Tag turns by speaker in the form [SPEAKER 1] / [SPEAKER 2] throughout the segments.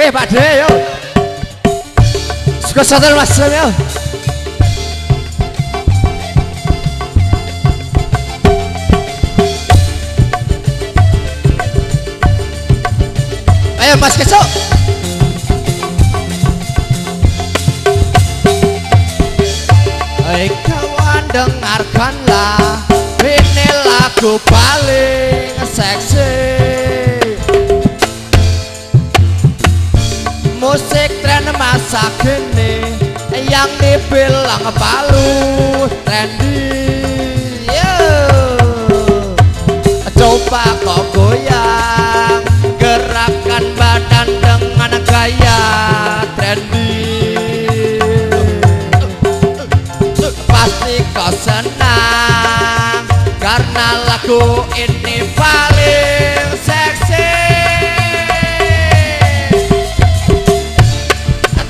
[SPEAKER 1] Pak De yo. Suka sadar Mas yo. Ayo Mas Keso. Hai kawan dengarkanlah, ini lagu paling seksi. Musik tren masa kini yang dibilang palu trendy. Coba kau goyang, gerakan badan dengan gaya trendy. Pasti kau senang karena lagu ini paling seksi.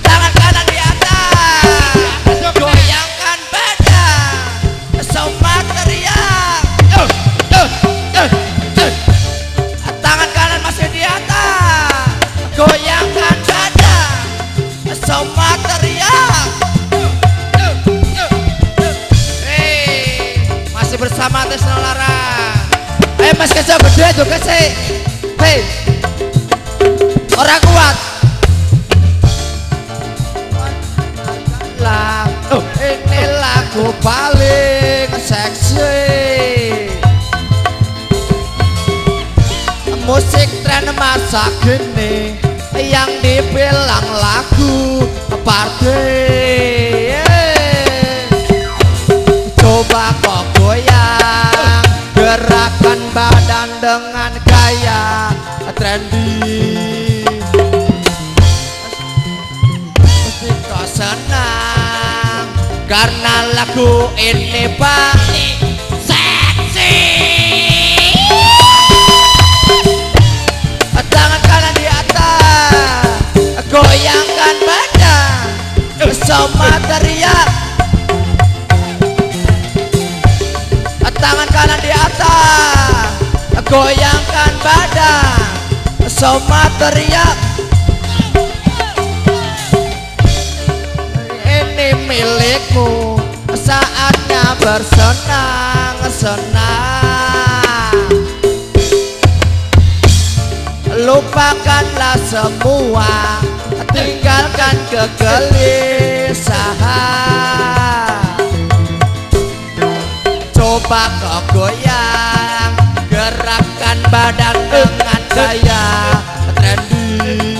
[SPEAKER 1] Tangan kanan di atas, goyangkan badan, semua teriak. Tangan kanan masih di atas, goyangkan badan, semua teriak. Bersama Tesno Larang. Ayo Mas Keso berdua juga sih. Hei, orang kuat lah. Ini lagu paling seksi. Musik tren masa kini yang dibilang lagu party. Coba kok goyang, gerakan badan dengan gaya trendy. Pasti kau senang karena lagu ini paling seksi. Tangan kanan di atas, goyangkan badan, semua teriak. Tangan kanan di atas, goyangkan badan, semua teriak. Ini milikmu, saatnya bersenang-senang. Lupakanlah semua, tinggalkan kegelisahan. Coba kau goyang, gerakan badan dengan gaya trendy.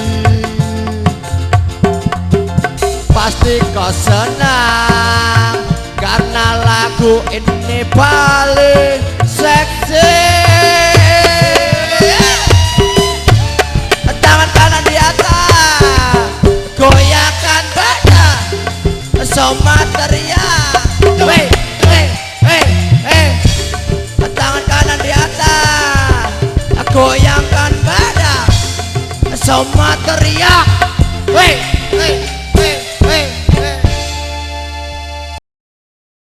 [SPEAKER 1] Pasti kau senang karena lagu ini paling seksi. Tangan kanan di atas, goyangkan badan, semua teriak. Tangan kanan di atas, goyangkan badan, semua teriak.